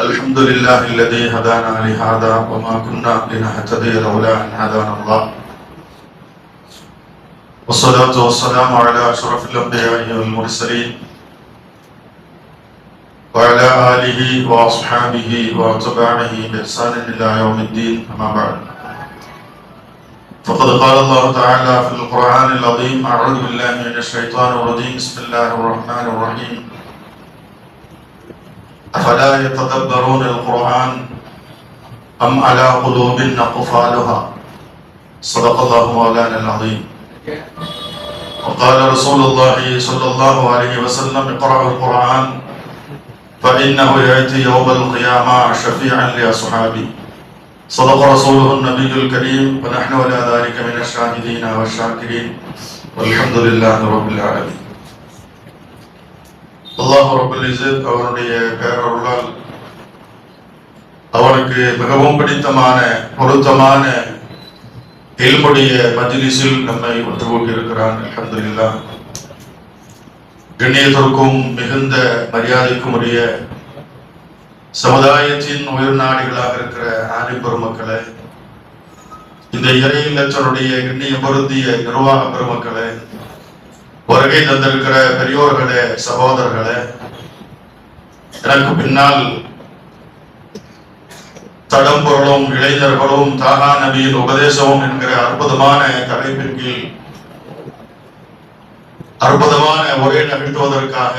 الحمد لله الذي هدانا لهذا وما كنا لنهتدي لولا أن هدانا الله والصلاة والسلام على أشرف الأنبياء والمرسلين وعلى آله وأصحابه وأتباعه بإحسان إلى يوم الدين. أما بعد، فقد قال الله تعالى في القرآن العظيم: أعوذ بالله من الشيطان الرجيم، بسم الله الرحمن الرحيم. أفلا يتدبرون القرآن أم على قلوب أقفالها. صدق الله مولانا العظيم. وقال رسول الله صلى الله عليه وسلم: اقرأوا القرآن فإنه يأتي يوم القيامة شفيعا لأصحابه. صدق رسوله النبي الكريم ونحن على ذلك من الشاهدين والشاكرين والحمد لله رب العالمين. அல்லாஹ் ரப்பல் இஸ்ஸத் அவருடைய பேரருளால் அவருக்கு மிகவும் பிடித்தமான பொருத்தமான இல்முடைய மஜ்லிஸில் நம்மை ஒன்று கூட்டியிருக்கிறான். அல்ஹம்துலில்லாஹ். கண்ணியத்திற்கும் மிகுந்த மரியாதைக்கும் உரிய சமுதாயத்தின் உயிர் நாடிகளாக இருக்கிற ஆலிம் பெருமக்களே, இந்த இறை இல்லத்தினுடைய கண்ணிய பொருந்திய நிர்வாக பெருமக்களே, வருகை தந்திருக்கிற பெரியோர்களே, சகோதரர்களே, எனக்கு பின்னால் தடம்பொருளும் இளைஞர்களும் தாகா நபியின் உபதேசமும் என்கிற அற்புதமான தலைப்பின் கீழ் அற்புதமான உரை நிகழ்த்துவதற்காக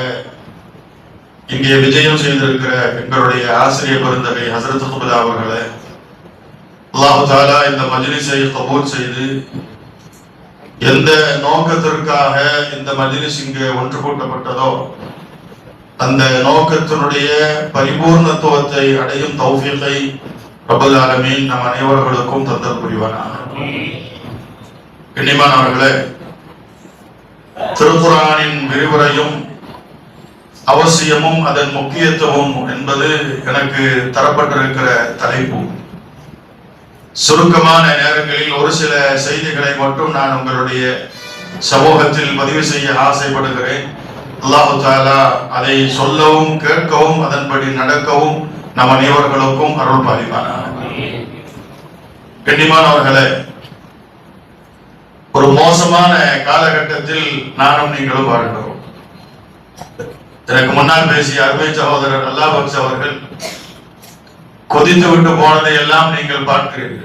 இங்கே விஜயம் செய்திருக்கிற எங்களுடைய ஆசிரியர் பெருந்தகை ஹசரத் குபுலா அவர்களே, அல்லாஹ் தஆலா இந்த மஜ்லிஸை கபூல் செய்து எந்த நோக்கத்திற்காக இந்த மஜ்லிஸ் இங்கு ஒன்று கூட்டப்பட்டதோ அந்த நோக்கத்தினுடைய பரிபூர்ணத்துவத்தை அடையும் தௌஃபீகை ரப்பல் ஆலமீன் நம் அனைவர்களுக்கும் தந்தல் புரிவானாக. கண்ணியமானவர்களே, திருக்குர்ஆனின் விரிவுரையும் அவசியமும் அதன் முக்கியத்துவம் என்பது எனக்கு தரப்பட்டிருக்கிற தலைப்பு. சுருக்கமான நேரங்களில் ஒரு சில செய்திகளை மட்டும் நான் உங்களுடைய சமூகத்தில் பதிவு செய்ய ஆசைப்படுகிறேன். அல்லாஹ் தஆலா அதை சொல்லவும் கேட்கவும் அதன்படி நடக்கவும் நம் அனைவர்களுக்கும் அருள் பாலிப்பானாக. கண்ணியமானவர்களே, ஒரு மோசமான காலகட்டத்தில் நானும் நீங்களும் வாழ்கிறோம். எனக்கு முன்னால் பேசிய அருமை சகோதரர் அல்லாஹ் பக்ஷ் அவர்கள் கொதித்து விட்டு போனதை எல்லாம் நீங்கள் பார்க்கிறீர்கள்.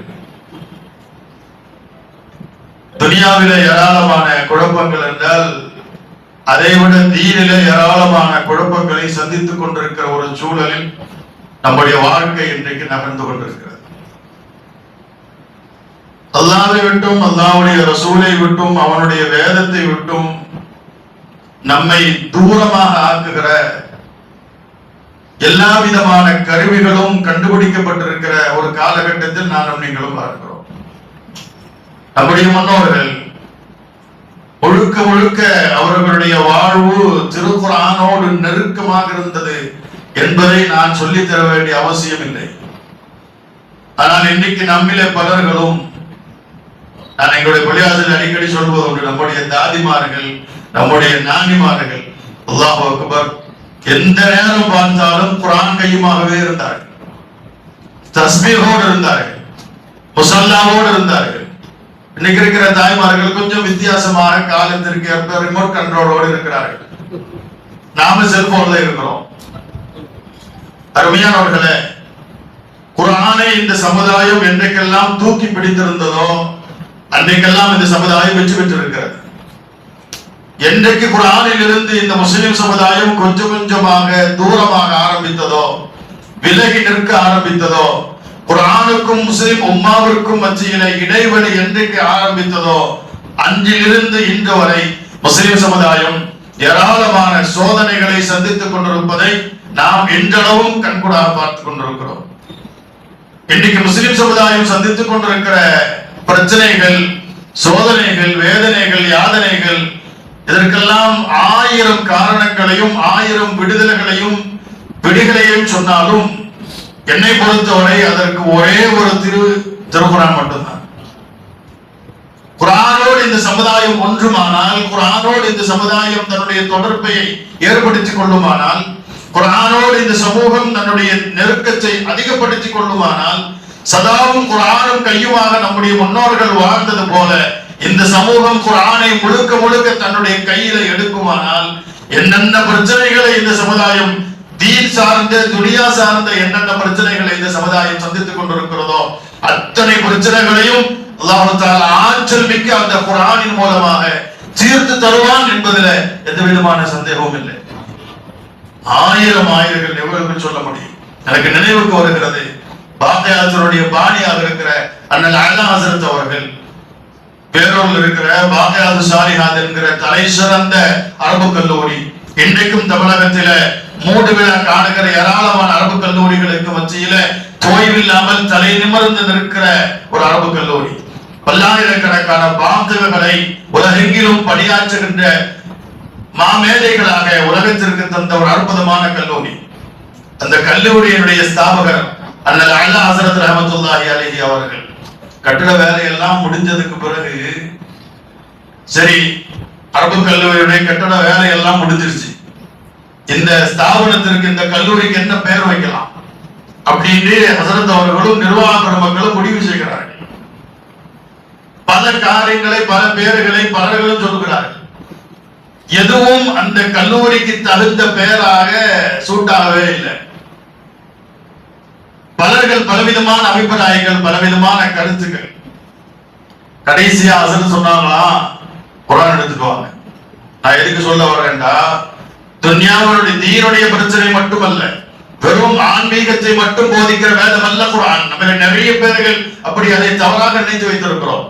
துனியாவிலே ஏராளமான குழப்பங்கள் என்றால் அதைவிட தீனிலே ஏராளமான குழப்பங்களை சந்தித்துக் கொண்டிருக்கிற ஒரு சூழலில் நம்முடைய வாழ்க்கை இன்றைக்கு நகர்ந்து கொண்டிருக்கிறது. அல்லாஹ்வை விட்டும் அல்லாஹ்வுடைய ரசூலை விட்டும் அவனுடைய வேதத்தை விட்டும் நம்மை தூரமாக ஆக்குகிற எல்லா விதமான கருவிகளும் கண்டுபிடிக்கப்பட்டிருக்கிற ஒரு காலகட்டத்தில் நானும் நீங்களும் பார்க்கிறோம். நம்முடைய முன்னோர்கள் முழுக்க முழுக்க அவர்களுடைய வாழ்வு திருக்குர்ஆனோடு நெருக்கமாக இருந்தது என்பதை நான் சொல்லித் தர வேண்டிய அவசியம் இல்லை. ஆனால் இன்றைக்கு நம்மிலே பலர்களும், நான் எங்களுடைய பள்ளியாசில் அடிக்கடி சொல்வது உண்டு, நம்முடைய தாதிமார்கள், நம்முடைய நானிமார்கள் அல்லாஹ் அக்பர் எந்த நேரம் பார்த்தாலும் குர்ஆன் கையுமாகவே இருந்தார்கள், தஸ்பீஹோடு இருந்தார்கள், முஸல்லாவோடு இருந்தார்கள். இன்னைக்கு இருக்கிற தாய்மார்கள் கொஞ்சம் வித்தியாசமாக காலத்திற்கு ஏற்ப ரிமோட் கண்ட்ரோலோடு இருக்கிறார்கள். நாம செல்போன்ல இருக்கிறோம். அருமையானவர்களே, குர்ஆனை இந்த சமுதாயம் என்றைக்கெல்லாம் தூக்கி பிடித்திருந்ததோ அன்றைக்கெல்லாம் இந்த சமுதாயம் வெற்றி பெற்றிருக்கிறது. என்றைக்கு குர்ஆனில் இருந்து இந்த முஸ்லிம் சமுதாயம் கொஞ்சம் கொஞ்சமாக தூரமாக ஆரம்பித்ததோ, விலகி நிற்க ஆரம்பித்ததோ, குர்ஆனுக்கும் முஸ்லிம் உம்மாவிற்கும் மத்தியிலே இடைவெளி என்றைக்கு ஆரம்பித்ததோ அன்றிலிருந்து இன்று வரை முஸ்லிம் சமுதாயம் ஏராளமான சோதனைகளை சந்தித்துக் கொண்டிருப்பதை நாம் இன்றளவும் கண்கூடாக பார்த்துக் கொண்டிருக்கிறோம். இன்றைக்கு முஸ்லிம் சமுதாயம் சந்தித்துக் கொண்டிருக்கிற பிரச்சனைகள், சோதனைகள், வேதனைகள், யாதனைகள், இதற்கெல்லாம் 1000 காரணங்களையும் 1000 விடுதலைகளையும் பிடிகளையும் சொன்னாலும் என்னை பொறுத்தவரை அதற்கு ஒரே ஒரு திருக்குர்ஆன் மட்டும்தான். குர்ஆனோடு இந்த சமுதாயம் ஒன்றுமானால், குர்ஆனோடு இந்த சமுதாயம் தன்னுடைய தொடர்பை ஏற்படுத்திக் கொள்ளுமானால், குர்ஆனோடு இந்த சமூகம் தன்னுடைய நெருக்கத்தை அதிகப்படுத்திக் கொள்ளுமானால், சதாவும் குர்ஆனும் கையுமாக நம்முடைய முன்னோர்கள் வாழ்ந்தது போல இந்த சமூகம் குர்ஆனை முழுக்க முழுக்க தன்னுடைய கையில எடுக்குமானால், என்னென்ன பிரச்சனைகளை இந்த சமுதாயம் தீன் சார்ந்த துனியா சார்ந்த என்னென்ன பிரச்சனைகளை இந்த சமுதாயம் சந்தித்துக் கொண்டிருக்கிறதோ அத்தனை பிரச்சனைகளையும் அல்லாஹ் தஆலா ஆற்றல் மிக்க அந்த குர்ஆனின் மூலமாக தீர்த்து தருவான் என்பதில் எந்த விதமான சந்தேகமும் இல்லை. ஆயிரங்கள் எவ்வளவு சொல்ல முடியும். எனக்கு நினைவுக்கு வருகிறது, பாக்கியாத்துடைய பாணியாக இருக்கிற அண்ணல் அலா ஹஸரத் அவர்கள் பேரூரில் இருக்கிற பாக்கியாது சாலிஹாத் என்கிற தலை சிறந்த அரபு கல்லூரி, இன்றைக்கும் தமிழகத்தில மூடு விழா காணுகிற ஏராளமான அரபு கல்லூரிகளுக்கு மத்தியில தோய்வில்லாமல் தலை நிமிர்ந்து நிற்கிற ஒரு அரபு கல்லூரி, பல்லாயிரக்கணக்கான பாந்தவர்களை உலகெங்கிலும் பணியாற்றுகின்ற மாமேதைகளாக உலகத்திற்கு தந்த ஒரு அற்புதமான கல்லூரி. அந்த கல்லூரியினுடைய ஸ்தாபகர் அண்ணல் அலா ஹஸரத் ரஹ்மத்துல்லாஹி அலைஹி அவர்கள். கட்டிட வேலையெல்லாம் முடிஞ்சதுக்கு பிறகு சரி, அரபு கல்லூரியுடைய கட்டட வேலையெல்லாம் முடிஞ்சிருச்சு, இந்த ஸ்தாபனத்திற்கு இந்த கல்லூரிக்கு என்ன பெயர் வைக்கலாம் அப்படின்னு ஹஸரத் அவர்களும் நிர்வாக பெருமக்களும் முடிவு செய்கிறார்கள். பல காரியங்களை பல பெயர்களை பலர்களும் சொல்லுகிறார்கள். எதுவும் அந்த கல்லூரிக்கு தகுந்த பெயராக சூட்டாகவே இல்லை. பலர்கள் பலவிதமான அபிப்பிராயங்கள், பலவிதமான கருத்துக்கள். கடைசியா ஹஸரத் சொன்னாங்களா, குர்ஆன் எடுத்துட்டு வாங்க. நான் எதுக்கு சொல்ல வரேன்டா, துன்யாவுடைய தீனுடைய பிரச்சனை மட்டுமல்ல, வெறும் ஆன்மீகத்தை மட்டும் போதிக்கிற வேதம் அல்ல குர்ஆன். நம்ம நிறைய பேர்கள் அப்படி அதை தவறாக நினைத்து வைத்திருக்கிறோம்.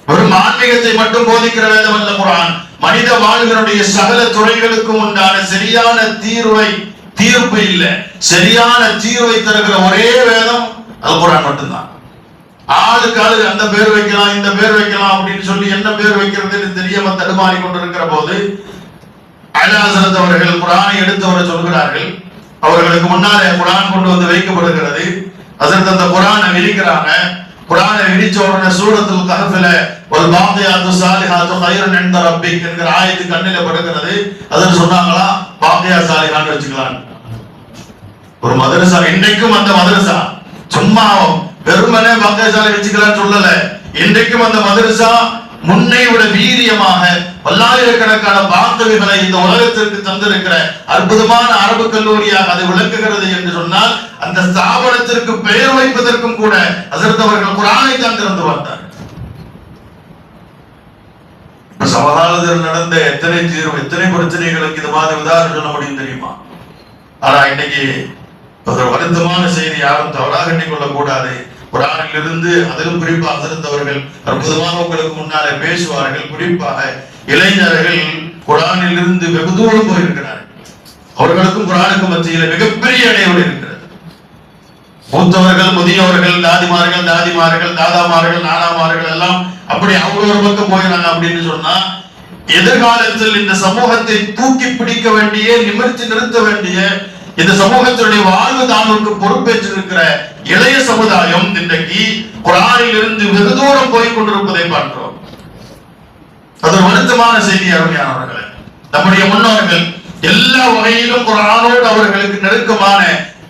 வெறும் ஆன்மீகத்தை மட்டும் போதிக்கிற வேதம் அல்ல குர்ஆன். மனித வாழ்வினுடைய சகல துறைகளுக்கும் உண்டான சரியான தீர்ப்பு இல்ல, சரியான தீர்வை தருகிற ஒரே வேதம் அல் குர்ஆன் மட்டும்தான். ஆளுக்கு ஆளு அந்த பேர் வைக்கலாம் இந்த பேர் வைக்கலாம் அப்படின்னு சொல்லி என்ன பேர் வைக்கிறதுன்னு தெரியாம தடுமாறி கொண்டிருக்கிற போது அலா ஹஸரத் அவர்கள் குர்ஆனை எடுத்தவரை சொல்கிறார்கள். அவர்களுக்கு முன்னாலே குர்ஆன் கொண்டு வந்து வைக்கப்படுகிறது. ஹஸரத் அந்த குர்ஆனை விரிக்கிறாங்க. குர்ஆனை விரிச்ச உடனே சூரத்துல் கஹ்ஃப்ல வல் பாக்கியாத்து ஸாலிஹாத்து கைருன் இன்த ரப்பிக் என்கிற ஆயத்து கண்ணில படுகிறது. அதற்கு சொன்னாங்களா, பாக்கியா ஸாலிஹான்னு வச்சுக்கலாம். ஒரு மதரசா, இன்றைக்கும் அந்த மதரசா சும்மா வெறுமனே பாக்கியா ஸாலிஹ் வச்சுக்கலாம்னு சொல்லல. இன்றைக்கும் அந்த மதரசா முன்னை விட வீரியமாக பல்லாயிரக்கணக்கான பாந்தவிகளை இந்த உலகத்திற்கு தந்திருக்கிற அற்புதமான அரபு கல்லூரியாக அதை விளக்குகிறது என்று சொன்னால், அந்த ஸ்தாபனத்திற்கு பெயர் வைப்பதற்கும் கூட ஹஸரத் அவர்கள் குர்ஆனை தான் திறந்து பார்த்தார். சமகாலத்தில் நடந்த எத்தனை பிரச்சனைகளுக்கு இது மாதிரி உதாரணம் சொல்ல முடியும் தெரியுமா? ஆனா இன்னைக்கு ஒரு வருத்தமான செய்தி, யாரும் தவறாக எண்ணிக்கொள்ளக் கூடாது. குர்ஆனில் இருந்து அதிலும் குறிப்பாக ஹஸரத் அவர்கள் அற்புதமாக உங்களுக்கு முன்னாலே பேசுவார்கள். குறிப்பாக இளைஞர்கள் குர்ஆனில் இருந்து வெகு தூரம் போயிருக்கிறார்கள். அவர்களுக்கும் குர்ஆனுக்கும் மத்தியில் மிகப்பெரிய இடைவெளி இருக்கிறது. மூத்தவர்கள், முதியவர்கள், தாதிமார்கள், தாதாமார்கள், நானாமார்கள் எல்லாம் அப்படி அவங்க ஒரு பக்கம் போயிறாங்க அப்படின்னு சொன்னா, எதிர்காலத்தில் இந்த சமூகத்தை தூக்கி பிடிக்க வேண்டிய, நிமிர்த்தி நிறுத்த வேண்டிய, இந்த சமூகத்தினுடைய வாழ்வு தாழ்வுக்கு பொறுப்பேற்றிருக்கிற இளைய சமுதாயம் இன்றைக்கு குர்ஆனில் இருந்து வெகு தூரம் போய் கொண்டிருப்பதை பார்க்கிறோம். அது ஒரு வருத்தமான செய்தி. அருமையானவர்களே, நம்முடைய முன்னோர்கள் எல்லா வகையிலும் குர்ஆனோடு அவர்களுக்கு நெருக்கமான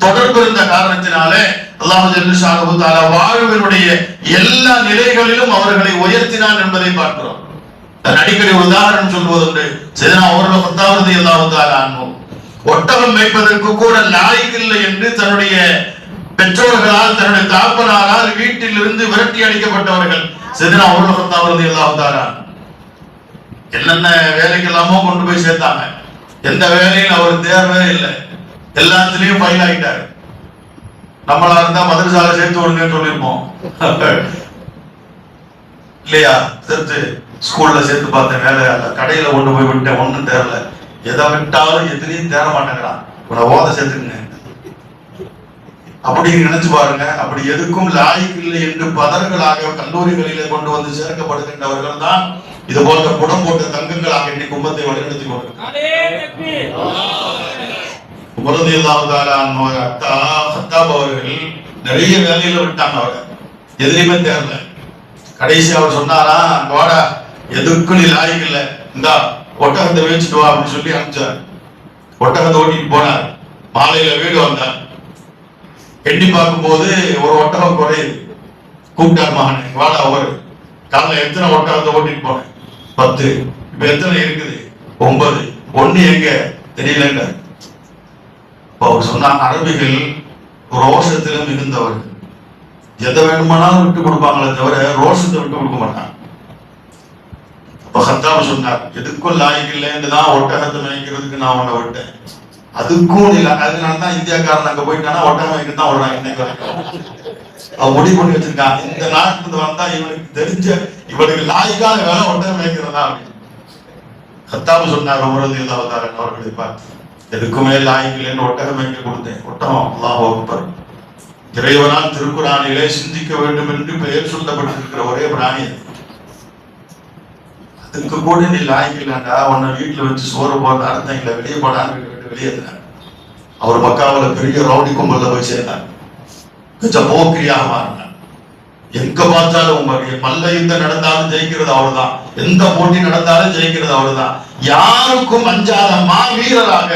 தொடர்பு இருந்த காரணத்தினாலே அல்லாஹ் ஜல்ல ஷானஹு தஆலா வாழ்வினுடைய எல்லா நிலைகளிலும் அவர்களை உயர்த்தினான் என்பதை பார்க்கிறோம். அடிக்கடி உதாரணம் சொல்வதுண்டு. சையதுனா உமர் இப்னு ரலியல்லாஹு தஆலா அன்ஹு ஒட்டகம் மேய்ப்பதற்கு கூட லாயக்கில்லை என்று தன்னுடைய பெற்றோர்களால், தன்னுடைய தாப்பனாரால் வீட்டில் இருந்து விரட்டி அடிக்கப்பட்டவர்கள் சையதுனா உமர் இப்னு ரலியல்லாஹு தஆலா. என்னென்ன வேலைக்கெல்லாமோ கொண்டு போய் சேர்த்தாங்க. எந்த வேலையும் அவர் தேர்வே இல்லை, எல்லாத்துலயும் ஃபைல் ஆகிட்டாரு. நம்மளா இருந்தா மதரசால சேர்த்து விடுங்கன்னு சொல்லிருப்போம் இல்லையா? சேர்த்து ஸ்கூல்ல சேர்த்து பார்த்தேன், வேலை கடையில கொண்டு போய் விட்டேன், ஒண்ணும் தேரல. எதை விட்டாலும் எதுலையும் தேர மாட்டேங்கிறான், உன ஓத சேர்த்துக்குங்க அப்படின்னு நினைச்சு பாருங்க. அப்படி எதுக்கும் லாய்க்கு இல்லை என்று பதர்களாக கல்லூரிகளிலே கொண்டு வந்து சேர்க்கப்படுகின்றவர்கள் தான் இது போன்ற குடம் போட்ட தங்கங்களாக இன்னைக்கு கும்பத்தை வழிநடத்தி கொண்டிருக்கிறார். அவர்கள் நிறைய வேலையில விட்டாங்க, அவர் எதுலையுமே தேரல. கடைசி அவர் சொன்னாரா, வாடா எதுக்கும் நீ லாய்க்கு இல்லை, இந்தா ஒட்டகத்தை வச்சுட்டு வா அப்படின்னு சொல்லி அனுப்பிச்சார். ஒட்டகத்தை ஓட்டிட்டு போனார். மாலையில வீடு வந்தார். எண்ணி பார்க்கும் போது ஒரு ஒட்டகம் குறையுது. கூப்பிட்டார் மகன், வாடா ஒரு காலைல எத்தனை ஒட்டகத்தை ஓட்டிட்டு போனேன்? 10. இப்ப எத்தனை இருக்குது? 9. 1 எங்க தெரியலங்க. அவர் சொன்ன அரபிகள் ரோஷத்துல மிகுந்தவர்கள். எதை வேணுமானாலும் விட்டு கொடுப்பாங்களே தவிர ரோஷத்தை விட்டு கொடுக்க மாட்டாங்க. அப்ப ஹத்தாப் சொன்னார், எதுக்கும் லாய்க்கு இல்லைன்னுதான் ஒட்டகத்தை மேய்க்கிறதுக்கு நான் உன்னை விட்டேன். அதுக்கும் இல்லை. அதனாலதான் இந்தியாக்காரன் அங்க போயிட்டானா ஒட்டகம் மேய்க்க தான் விடுறான். இன்னைக்கு அவன் முடிவு பண்ணி வச்சிருக்கான், இந்த நாட்டுல வந்தா இவனுக்கு தெரிஞ்ச இவனுக்கு லாய்க்கான வேலை ஒட்டகம் மேய்க்கிறதா அப்படின்னு. ஹத்தாப் சொன்னார் அவர்களை பார்த்து, எதுக்குமே லாய்க்கில்லைன்னு ஒட்டகம் மேய்க்க கொடுத்தேன். ஒட்டகம் அல்லாஹ் அக்பர், இறைவனால் திருக்குறானிலே சிந்திக்க வேண்டும் என்று பெயர் சொல்லப்பட்டிருக்கிற ஒரே பிராணி. அதுக்கு கூட நீ லாய்க்கில்லாண்டா உன்னை வீட்டுல வச்சு சோறு போடுற அர்த்தம் இல்லை. வெளியே போடான்னு வெளியேறினார். அவர் மக்காவில் பெரிய ரவுடி கும்பல்ல போய் சேர்ந்தார். கொஞ்சம் போக்கிரியாக மாறினார். எங்க பார்த்தாலும் மல்யுத்தம் நடந்தாலும் ஜெயிக்கிறது அவர்தான், எந்த போட்டி நடந்தாலும் ஜெயிக்கிறது அவர்தான். யாருக்கும் அஞ்சாத மாவீரராக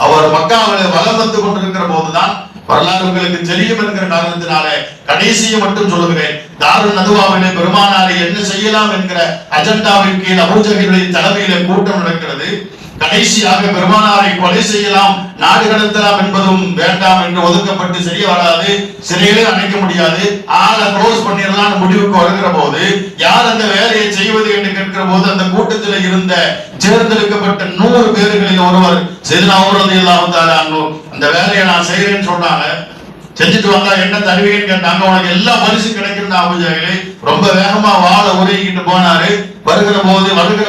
அவர் மக்காவிலே வலம் வந்து கொண்டிருக்கிற போதுதான் வரலாறு உங்களுக்கு தெரியும் என்கிற காரணத்தினால கடைசியை மட்டும் சொல்லுகிறேன். தாருல் நதுவாவிலே பெருமானாரை என்ன செய்யலாம் என்கிற அஜெண்டாவின் கீழ் அபூஜஹலுடைய தலைமையிலே கூட்டம் நடக்கிறது. கடைசியாக பெருமானாரை கொலை செய்யலாம், நாடு கடத்தலாம் என்பதும் வேண்டாம் என்று ஒதுக்கப்பட்டு சரிய வராது, சிறையிலே அடைக்க முடியாது, ஆளை க்ளோஸ் பண்ணிடலாம் முடிவுக்கு வருகிற போது யார் அந்த வேலையை செய்வது என்று கேட்கிற போது அந்த கூட்டத்தில் இருந்த தேர்ந்தெடுக்கப்பட்ட 100 பேர்களில் ஒருவர் சையதுனா உமர் ரலியல்லாஹு தஆலா அன்ஹு அந்த வேலையை நான் செய்கிறேன்னு சொன்னாங்க. செஞ்சுட்டு வந்தா என்ன தருவீங்கன்னு கேட்டாங்க. உனக்கு எல்லா பரிசு கிடைக்கிறது அபூஜஹலே. ரொம்ப வேகமா வாழை உருகிட்டு போனாரு. வருகிற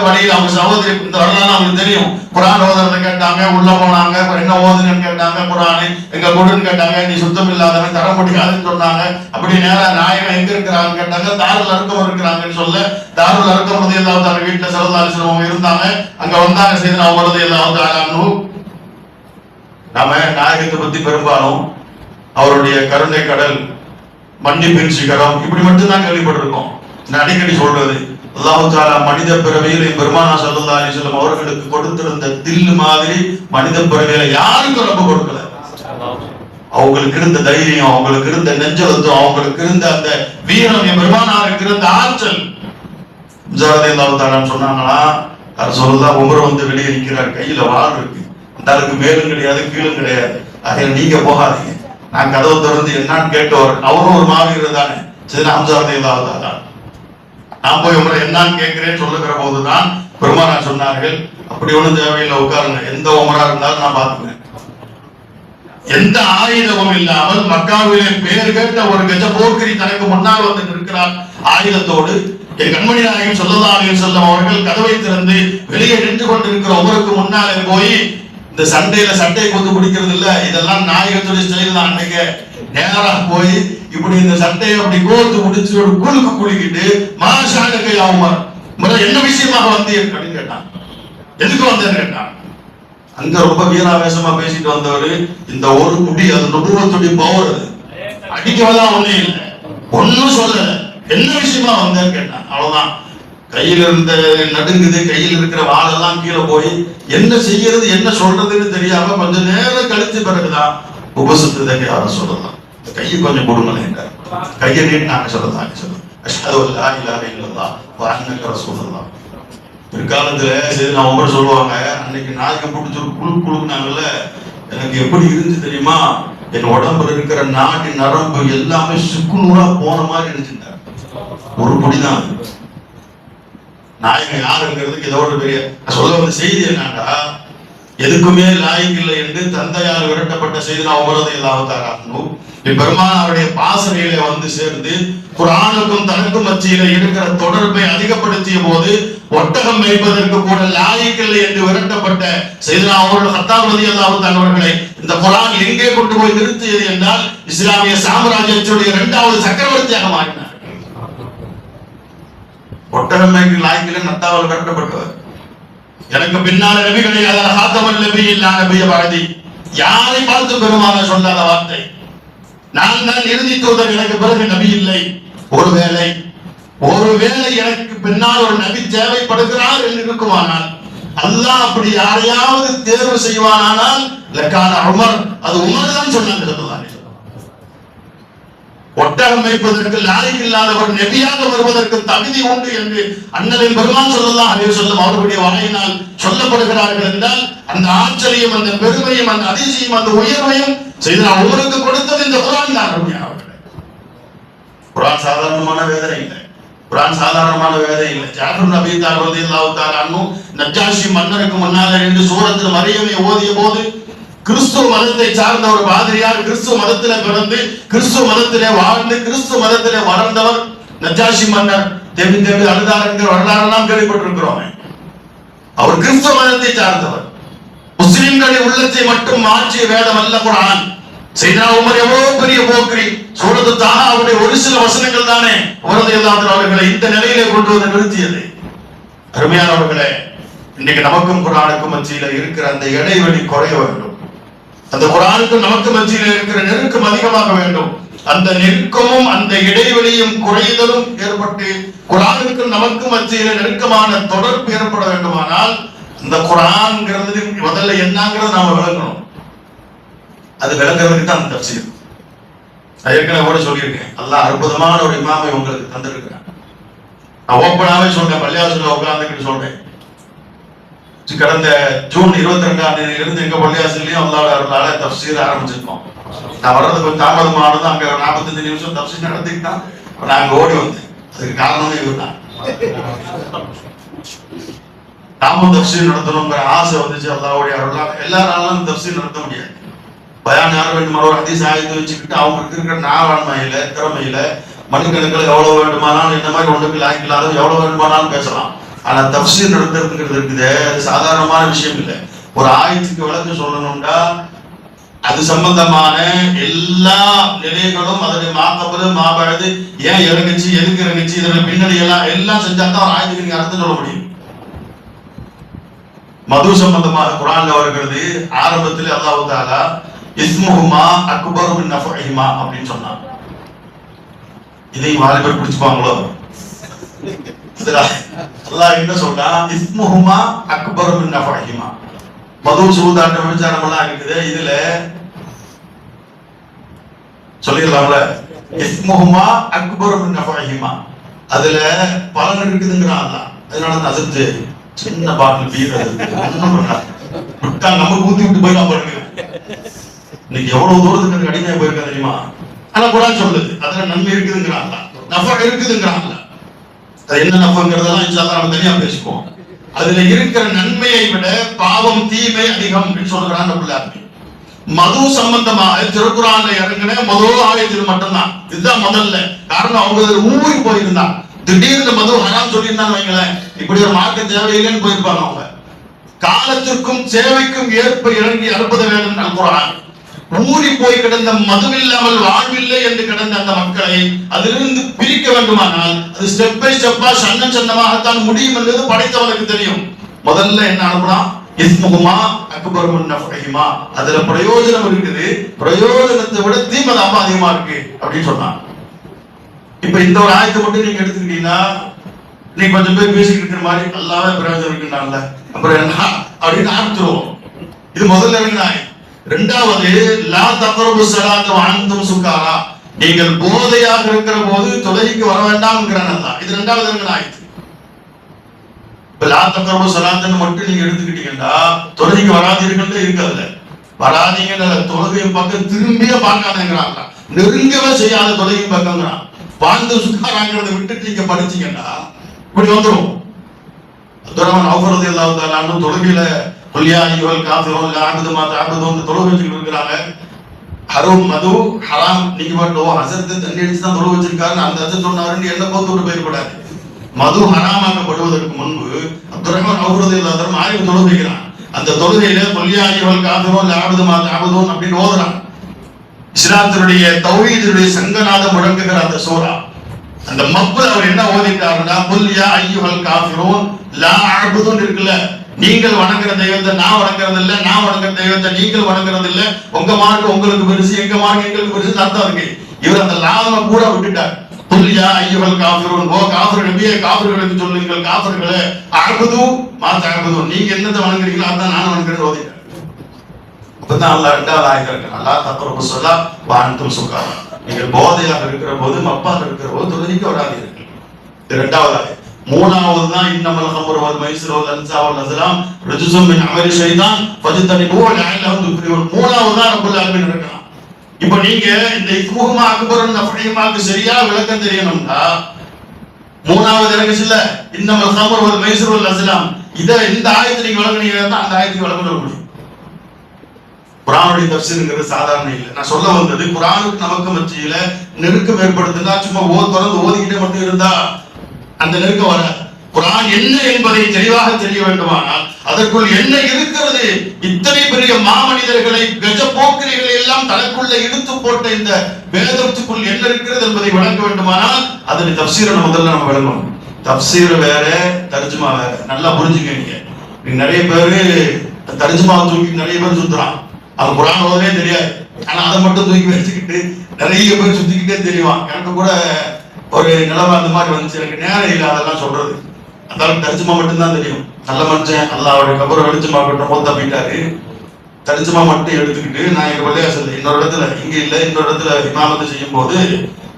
வழியில் அவங்க சகோதரி, இந்த வரலாறு அவங்களுக்கு தெரியும், குரான் ஓதுறத கேட்டாங்க. உள்ள போனாங்க, என்ன ஓதுன்னு கேட்டாங்க. குரான் எங்க கொடுன்னு கேட்டாங்க. நீ சுத்தம் இல்லாதவன் தர முடியாதுன்னு சொன்னாங்க. அப்படி நேரா நாயகம் எங்க இருக்கிறாங்கன்னு கேட்டாங்க. தாருல் அர்கம் இருக்கிறாங்கன்னு சொல்ல, தாருல் அர்கம் ரலியல்லாஹு தஆலா வீட்டுல ஸல்லல்லாஹு அலைஹி வஸல்லம் இருந்தாங்க. அங்க வந்தாங்க சையதுனா உமர் ரலியல்லாஹு தஆலா அன்ஹு. நாம நாயகத்தை பத்தி பெரும்பாலும் அவருடைய கருணை கடல், மன்னிப்பின் சிகரம், இப்படி மட்டும் தான் கேள்விப்பட்டிருக்கோம். நான் அடிக்கடி சொல்றது, அல்லாஹ் தஆலா மனித பிறவியில பெருமானா ஸல்லல்லாஹு அலைஹி வஸல்லம் அவர்களுக்கு கொடுத்திருந்த தில் மாதிரி மனித பிறவியில யாருக்கும் ரொம்ப கொடுக்கல. அவங்களுக்கு இருந்த தைரியம், அவங்களுக்கு இருந்த நெஞ்செழுத்தம், அவங்களுக்கு இருந்த அந்த வீரம், பெருமானாருக்கு இருந்த ஆற்றல். ரலியல்லாஹு தஆலா சொன்னாங்களா, ரசூலுல்லாஹ் உமர் வந்து வெளியே நிற்கிறார், கையில வாள் இருக்கு, அந்த ஆளுக்கு மேலும் கிடையாது கீழும் கிடையாது. அதை நீங்க போகாதீங்க, நான் கதவு திறந்து என்னன்னு கேட்டவர். அவரும் ஒரு மாவீரர் தானே, சையதுனா ஹம்ஸா ரலியல்லாஹு தஆலா. நான் போய் உமரை என்னன்னு கேட்கிறேன்னு சொல்லுகிற போதுதான் பெருமானார் சொன்னார்கள், அப்படி ஒண்ணும் தேவையில்லை, உட்காருங்க, எந்த உமரா இருந்தாலும் நான் பார்த்துக்கிறேன். எந்த ஆயுதமும் இல்லாமல் மக்காவிலே பேர் கேட்ட ஒரு கஜ போர்க்கரி தனக்கு முன்னால் வந்து நிற்கிறார் ஆயுதத்தோடு. என் கண்மணி நாயகம் ஸல்லல்லாஹு அலைஹி வஸல்லம் அவர்கள் கதவை திறந்து வெளியே நின்று கொண்டிருக்கிற உமருக்கு முன்னாலே போய், இந்த சண்டையில சட்டை கொத்து பிடிக்கிறது இல்ல, இதெல்லாம் நாயகத்துடைய ஸ்டைல் தான். அன்னைக்கு நேரா போய் இப்படி இந்த சட்டையை அப்படி கோர்த்து முடிச்சு ஒரு குலுக்கு குலுக்கிட்டு, மாஷாஅல்லாஹ் யா உமர், என்ன விஷயமாக வந்தீர் அப்படின்னு கேட்டான். எதுக்கு வந்தேன்னு கேட்டான். அங்க ரொம்ப வீராவேசமா பேசிட்டு வந்தவரு, இந்த ஒரு குடி அது நுபுவத்துடைய பவர், அடிக்கவெல்லாம் ஒண்ணு இல்லை, ஒன்னும் சொல்லல, என்ன விஷயமா வந்தேன்னு கேட்டான். அவ்வளவுதான். கையில் இருந்த நடுங்குது, கையில் இருக்கிற வாழெல்லாம் கீழே போய் என்ன செய்யறது என்ன சொல்றதுன்னு தெரியாம கொஞ்ச நேரம் கழிச்சு பிறகுதான் உபசத்ததை யாரும் சொல்லலாம், கையை கொஞ்சம் கொடுங்களேன், கையை நீட்டு நாங்க சொல்லலாம், அஷ்ஹது அல்லா இலாஹ இல்லல்லாஹ் வ அன்னக ரசூலுல்லாஹ். பிற்காலத்துல சையதுனா உமர் சொல்லுவாங்க, அன்னைக்கு நாயகம் பிடிச்ச ஒரு குழுக்குனாங்கல்ல, எனக்கு எப்படி இருந்து தெரியுமா, என் உடம்புல இருக்கிற நாடி நரம்பு எல்லாமே சுக்குநூறா போன மாதிரி இருந்துட்டார். ஒரு பொடிதான் நாயகம் யாருங்கிறதுக்கு இதோட பெரிய சொல்ல வந்த செய்தி என்னன்னா, எதுக்குமே லாய்க்கு இல்லை என்று தந்தையால் விரட்டப்பட்ட சையதுனா உமர் ரலியல்லாஹு தஆலா அன்ஹு பெருமானாருடைய பாசறையிலே வந்து சேர்ந்து குர்ஆனுக்கும் தனக்கும் மத்தியிலே இருக்கிற தொடர்பை அதிகப்படுத்திய போது ஒட்டகம் மேய்ப்பதற்கு கூட லாய்க்கு இல்லை என்று விரட்டப்பட்ட சையதுனா உமர் கத்தாப் ரலியல்லாஹு தஆலா அவர்களை இந்த குர்ஆன் எங்கே கொண்டு போய் நிறுத்தியது என்றால் இஸ்லாமிய சாம்ராஜ்யத்துடைய 2வது சக்கரவர்த்தியாக மாறினார். ஒட்டகம் மேய்க்கு லாய்க்கில நத்தாவால் விரட்டப்பட்டவர். எனக்கு பின்னால நபி கிடையாது, ஹாத்தமல் நபி இல்லா நபிய பாதி, யாரை பார்த்து பெருமானார் சொல்லாத வார்த்தை, நான் தான் இறுதி தூதர், எனக்கு பிறகு நபி இல்லை. ஒருவேளை எனக்கு பின்னால் ஒரு நபி தேவைப்படுகிறார் என்று இருக்குமானால் அல்லாஹ் அப்படி யாரையாவது தேர்வு செய்வானால் லக்கான உமர், அது உமர் தான் சொன்னாங்க. ஒட்டகம் மேய்ப்பதற்கு லாயக்கு இல்லாதவர் நபியாக வருவதற்கு தகுதி உண்டு என்று அண்ணலின் பெருமான் ஸல்லல்லாஹு அலைஹி வஸல்லம் அவர்களுடைய வாயினால் சொல்லப்படுகிறார்கள் என்றால் அந்த ஆச்சரியம், அந்த பெருமையும், அந்த அதிசயம், அந்த உயர்வையும் செய்தா உமருக்கு கொடுத்தது இந்த குர்ஆன் தான். குர்ஆன் சாதாரணமான வேதனை இல்லை, குர்ஆன் சாதாரணமான வேதனை இல்லை. ஜாஃபர் நபி ரலியல்லாஹு தஆலா அன்ஹு நஜ்ஜாஷி மன்னருக்கு முன்னால இருந்து சூரத்துல் மரியமை ஓதிய போது கிறிஸ்துவ மதத்தை சார்ந்த ஒரு பாதிரியார், கிறிஸ்துவ மதத்திலே பிறந்து கிறிஸ்துவ மதத்திலே வாழ்ந்து கிறிஸ்துவ மதத்திலே வளர்ந்தவர் நஜ்ஜாஷி மன்னர் தேவி தேவி அழுதார் என்கிற வரலாறெல்லாம் கேள்விப்பட்டிருக்கிறோம். அவர் கிறிஸ்துவ மதத்தை சார்ந்தவர். முஸ்லிம்களின் உள்ளத்தை மட்டும் மாற்றிய வேதம் அல்ல குர்ஆன். சையதுனா உமர் எவ்வளவு பெரிய போக்கிரி, சூரத்து தாஹா அவருடைய ஒரு சில வசனங்கள் தானே ரலியல்லாஹு அவர்களை இந்த நிலையிலே கொண்டு வந்து நிறுத்தியது. அருமையானவர்களே, இன்னைக்கு நமக்கும் குர்ஆனுக்கும் மத்தியில இருக்கிற அந்த இடைவெளி குறைய வேண்டும். அந்த குர்ஆனுக்கும் நமக்கு மத்தியில இருக்கிற நெருக்கம் அதிகமாக வேண்டும். அந்த நெருக்கமும் அந்த இடைவெளியும் குறைதலும் ஏற்பட்டு குர்ஆனுக்கும் நமக்கு மத்தியில நெருக்கமான தொடர்பு ஏற்பட வேண்டுமானால் அந்த குர்ஆன்ங்கிறது முதல்ல என்னங்கிறத நாம விளக்கணும். அது விளக்குறதுக்கு தான் அந்த தஃசீர். ஏற்கனவே கூட சொல்லியிருக்கேன், அல்லாஹ் அற்புதமான ஒரு இமாமை உங்களுக்கு தந்திருக்கிறேன். நான் ஓப்பனாவே சொல்றேன், பள்ளியாசல உட்கார்ந்துக்கிட்டு சொல்றேன். கடந்த ஜூன் 22ஆம் தேதியிலிருந்து எங்க பள்ளியாசலையும் அல்லாஹ்வுடைய அருளால தஃசீர் ஆரம்பிச்சிருக்கோம். நான் வர்றது கொஞ்சம் தாமதமானது, அங்க 45 நிமிஷம் தஃசீர் நடத்திக்கிட்டா நாங்க ஓடி வந்தேன். அதுக்கு காரணமே இவர்தான். நாமும் தஃசீர் நடத்தணுங்கிற ஆசை வந்துச்சு. அல்லாஹ்வுடைய அருளால எல்லாராலும் தஃசீர் நடத்த முடியாது. பயான் யார் வேண்டுமானோ ஒரு ஹதீஸ் ஆயத்தை வச்சுக்கிட்டு அவங்களுக்கு இருக்கிற நாவாண்மையில திறமையில மனுக்கணக்கில் எவ்வளவு வேண்டுமானாலும் இந்த மாதிரி ஒன்றுக்கு லாய்க்கலாலும் எவ்வளவு வேண்டுமானாலும் பேசலாம். ஆனா தஃசீர் நடத்துறதுங்கிறது இருக்குது, அது சாதாரணமான விஷயம் இல்லை. ஒரு ஆயத்துக்கு விளக்கம் சொல்லணும்னா அது சம்பந்தமான எல்லா நிலைகளும் அதனுடைய மாக்கபது மாபழுது ஏன் இறங்குச்சு, எதுக்கு இறங்குச்சு, இதனுடைய பின்னணி எல்லாம் செஞ்சா தான் ஒரு ஆயத்துக்கு நீங்க அர்த்தம் சொல்ல முடியும். மது சம்பந்தமாக குர்ஆன்ல வருகிறது. ஆரம்பத்தில் அல்லாஹ் தஆலா இஸ்முஹுமா அக்பரு மின் நஃபஹிமா அப்படின்னு சொன்னான். இதை வாலிபர் பிடிச்சுப்பாங்களோ? அல்லாஹ் என்ன சொல்றான்? இஸ்முஹுமா அக்பரு மின் நஃபஹிமா. மது சூதாட்ட விசாரம் எல்லாம் இருக்குது. இதுல சொல்லிடலாம்ல, இஸ்முஹுமா அக்பரு மின் நஃபஹிமா, அதுல பலன் இருக்குதுங்கிறான் அல்லாஹ். அதனால தான் அசத்து சின்ன பாட்டில் பீர் விட்டா நம்ம ஊத்தி விட்டு போயிடலாம் பாருங்க. இன்னைக்கு எவ்வளவு தூரத்துக்கு அடிமையா போயிருக்கா தெரியுமா? ஆனா குர்ஆன் சொல்லுது அதுல நன்மை இருக்குதுங்கிறான், நஃபா இருக்குதுங்கிறான். அது என்ன நஃபாங்கிறதெல்லாம் இன்ஷாஅல்லாஹ் நம்ம தனியா பேசுவோம். அதுல இருக்கிற நன்மையை விட பாவம் தீமை அதிகம் அப்படின்னு சொல்றான் அல்லாஹ். மது சம்பந்தமாக திருக்குர்ஆன்ல இறங்கின முதல் ஆயத்தில் மட்டும்தான் இதுதான் முதல்ல. காரணம் அவங்க ஊருக்கு போயிருந்தாங்க. திடீர்னு மது ஹராம் சொல்லியிருந்தாங்க வைங்களேன், இப்படி ஒரு மார்க்க தேவையில்லைன்னு போயிருப்பாங்க. அவங்க காலத்திற்கும் சேவைக்கும் ஏற்ப இறங்கி அறுப்பது வேண்டும் குர்ஆன். ஊறி போய் கிடந்த மதுவில்லாமல் வாழ்வில்லை என்று கிடந்த அந்த மக்களை அதிலிருந்து பிரிக்க வேண்டுமானால் அது ஸ்டெப் பை ஸ்டெப்பா சன்ன சன்னமாகத்தான் முடியும் என்பது படைத்தவனுக்கு தெரியும். முதல்ல என்ன அனுப்புறான்? இஸ்முஹுமா அக்பரு மின் நஃபஹிமா, அதுல பிரயோஜனம் இருக்குது, பிரயோஜனத்தை விட தீமை தான் அதிகமா இருக்கு அப்படின்னு சொன்னான். இப்ப இந்த ஒரு ஆயத்தை மட்டும் நீங்க எடுத்துக்கிட்டீங்கன்னா நீ கொஞ்சம் பேர் பேசிக்கிட்டு இருக்கிற மாதிரி நல்லாவே பிரயோஜனம் இருக்குன்னால அப்புறம் என்ன அப்படின்னு ஆரம்பிச்சிருவோம். இது முதல்ல இறங்கின ஆயத்து. இரண்டாவது லா தக்ரபு ஸலாத்த வ அன்தும் சுகாரா, நீங்கள் போதையாக இருக்கிற போது தொழுகைக்கு வர வேண்டாம்ங்கறான் அல்லாஹ். இது இரண்டாவது இறங்கின ஆயத்து. லா தக்ரபு ஸலாத்தன்னு மட்டும் நீங்க எடுத்துக்கிட்டீங்கன்னா தொழுகைக்கு வராதீர்கள் இருக்காதுல்ல, வராதீங்கன்ற தொழுகையின் பக்கம் திரும்பியே பார்க்காதேங்கிறான் அல்லாஹ். நெருங்கவே செய்யாத தொழுகையின் பக்கம்ங்கறான். வாழ்ந்து சுகாராங்கிறத விட்டுட்டு நீங்க படிச்சீங்கன்னா இப்படி வந்துடும். அப்துர்ரஹ்மான் அவுஃப் ரலியல்லாஹு தஆலா அன்ஹு தொழுகையில குல்யா அய்யுஹல் காஃபிரூன் லா அஅபுது மா தஅபுதூன் தொழுகை வச்சிட்டு இருக்காங்க. ஹராம் மது ஹராம் நீங்க மட்டும் ஹஸரத் தண்ணி அடிச்சு தான் தொழுகை வச்சிருக்காரு அந்த ஹஸரத் சொன்னாருன்னு என்ன போட்டு போயிடக்கூடாது. மது ஹராமாக்கப்படுவதற்கு முன்பு அப்துர்ரஹ்மான் அவுஃப் ரலியல்லாஹு தஆலா ஆயிரம் தொழுகைகிறான். அந்த தொழுகையில குல்யா அய்யுஹல் காஃபிரூன் லா அஅபுது மா தஅபுதூன் அப்படின்னு ஓதுறான். இஸ்லாத்தினுடைய தௌஹீதுடைய சங்கநாதம் முழங்குகிற அந்த சூரா, அந்த மக்புல் அவர் என்ன ஓதிட்டாருன்னா குல்யா அய்யுஹல் காஃபிரூன் லா அஅபுது இருக்குல்ல, நீங்கள் வணங்குற தெய்வத்தை நான் வணங்குறது இல்ல, நான் வணங்குற தெய்வத்தை நீங்கள் வணங்குறது இல்ல, உங்க மார்க்கு உங்களுக்கு பெருசு எங்க மார்க்கு எங்களுக்கு பெருசு அர்த்தம் இருக்கு. இவர் அந்த லாம கூட விட்டுட்டார். புல்லியா ஐயுகள் காஃபிரூன், ஓ காஃபிர் நபியே காஃபிர்களுக்கு சொல்லுங்கள், காஃபிர்களே அஅபுது மா தஅபுது, நீங்க என்னத்தை வணங்குறீங்களோ அதான் நான் வணங்குறேன்னு ஓதிட்டேன். அப்பதான் அல்லாஹ் இரண்டாவது ஆயத்தை இருக்கு, அல்லா தக்ரபு ஸலா வ அன்தும் சுகாரா, நீங்கள் போதையாக இருக்கிற போது மப்பாக இருக்கிற போது தொழுகைக்கு வராதீர்கள். இது இரண்டாவது ஆயத். மூணாவது தான் இன்னமல் ஹம்ரு வல் மைஸ்ரு வல் அன்ஸாபு வல் அஸ்லாம் ரிஜ்ஸும் மின் அமலி ஷைத்தான் ஃபஜ்தனிபூஹு லஅல்லஹும் துஃப்லிஹூன். மூணாவது தான் ரப்பல் ஆலமீன் இருக்கான். இப்போ நீங்க இந்த இஸ்முஹுமா அக்பருன் நஃபீமாக்கு சரியா விளக்கம் தெரியணும்னா மூணாவது இறங்குச்சு இல்ல, இன்னமல் ஹம்ரு வல் மைஸ்ரு வல் அஸ்லாம், இத இந்த ஆயத்தை நீங்க விளங்குனீங்கன்னா அந்த ஆயத்துக்கு விளக்கம் சொல்ல முடியும். குர்ஆனுடைய தஃப்சீர்ங்கிறது சாதாரண இல்லை. நான் சொல்ல வந்தது குர்ஆனுக்கு நமக்கு மத்தியில நெருக்கம் ஏற்படுத்துனா சும்மா தொடர்ந்து ஓதிக்கிட்டே மட்டும் இருந்தா அந்த நெருக்கம் வராது. குர்ஆன் என்ன என்பதை தெளிவாக தெரிய வேண்டுமானால் அதற்குள் என்ன இருக்கிறது, இத்தனை பெரிய மாமனிதர்களை கஜ போக்கிரிகளை எல்லாம் தனக்குள்ள இழுத்து போட்ட இந்த வேதத்துக்குள் என்ன இருக்கிறது என்பதை விளங்க வேண்டுமானால் அதனை தஃப்சீரை முதல்ல நம்ம விளங்கணும். தஃப்சீர் வேற, தர்ஜுமா வேற. நல்லா புரிஞ்சுக்கங்க. நீங்க நிறைய பேரு தர்ஜுமாவை தூக்கி நிறைய பேர் சுத்துறான், அவன் குர்ஆன் ஓதவே தெரியாது, ஆனா அதை மட்டும் தூக்கி வச்சுக்கிட்டு நிறைய பேர் சுத்திக்கிட்டே தெரியுவான். எனக்கு கூட ஒரு நிலவ அந்த மாதிரி வந்துச்சு, எனக்கு நேரம் இல்லை அதெல்லாம் சொல்றது. அதனால தர்ஜுமா மட்டும்தான் தெரியும். நல்ல மனுஷன் அல்லாஹ்வுடைய கபரை வெளிச்சமா கட்ட போது தப்பிட்டாரு. தர்ஜுமா மட்டும் எடுத்துக்கிட்டு நான் எங்க பள்ளியாசல் இன்னொரு இடத்துல இங்க இல்ல இன்னொரு இடத்துல இமாமத்து செய்யும் போது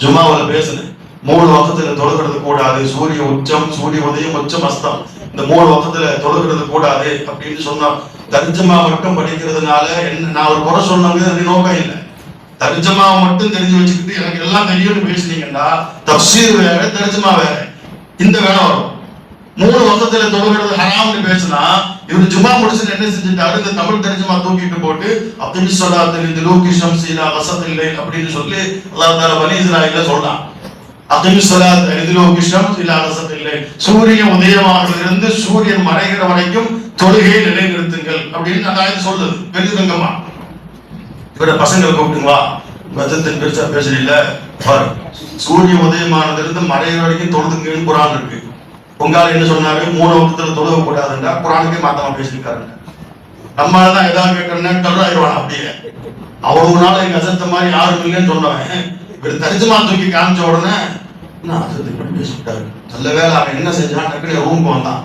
ஜுமாவில் பேசுனேன். 3 வகத்துல தொழுகிறது கூடாது, சூரிய உச்சம், சூரிய உதயம், உச்சம், அஸ்தம், இந்த 3 வகத்துல தொழுகிறது கூடாது அப்படின்னு சொன்னோம். தர்ஜுமா மட்டும் படிக்கிறதுனால என்ன, நான் ஒரு குறை சொன்னது நோக்கம் இல்லை. தர்ஜுமாவை மட்டும் தெரிஞ்சு வச்சுக்கிட்டு எனக்கு எல்லாம் தெரியும்னு பேசுனீங்கன்னா தஃப்சீர் வேற, தர்ஜுமா வேற. இந்த வேலை வரும். 3 வகத்துல தொழுகிறது ஹராம்னு பேசினா இவர் ஜுமா முடிச்சுட்டு என்ன செஞ்சுட்டாரு, இந்த தமிழ் தர்ஜுமா தூக்கிட்டு போட்டு அப்துல் ஸலாத்தில் இந்த லூகி ஷம்ஸிலா வஸதில்லை அப்படின்னு சொல்லி அல்லாஹ் தஆலா பனி இஸ்ராயீல சொல்றான். அப்துல் ஸலாத் இந்த லூகி ஷம்ஸிலா வஸதில்லை, சூரிய உதயமானதிலிருந்து சூரியன் மறைகிற வரைக்கும் தொழுகையை நிலைநிறுத்துங்கள் அப்படின்னு அந்த ஆயத்து சொல்லுது. பெருந்தங்கமா இவர பசங்களை கூப்பிட்டுங்களா மதத்தின் பெருசா பேசுறீல்ல, சூரிய உதயமானதிலிருந்து மறைகிற வரைக்கும் தொழுதுங்கன்னு குர்ஆன் இருக்கு. உங்களால என்ன சொன்னாரு, 3 வகத்துல தொழுக கூடாதுன்னா குர்ஆனுக்கே மாத்தமா பேசியிருக்காருங்க. நம்மளாலதான் ஏதாவது கேட்கறேன்னா கல்லாயிருவான். அப்படியே அவனால எங்க அசத்த மாதிரி யாரும் இல்லைன்னு சொன்னவன் இவர் தர்ஜுமா தூக்கி காமிச்ச உடனே அசத்துக்கு பேசிவிட்டாரு. நல்ல வேலை அவன் என்ன செஞ்சான், டக்குனு ரூமுக்கு வந்தான்.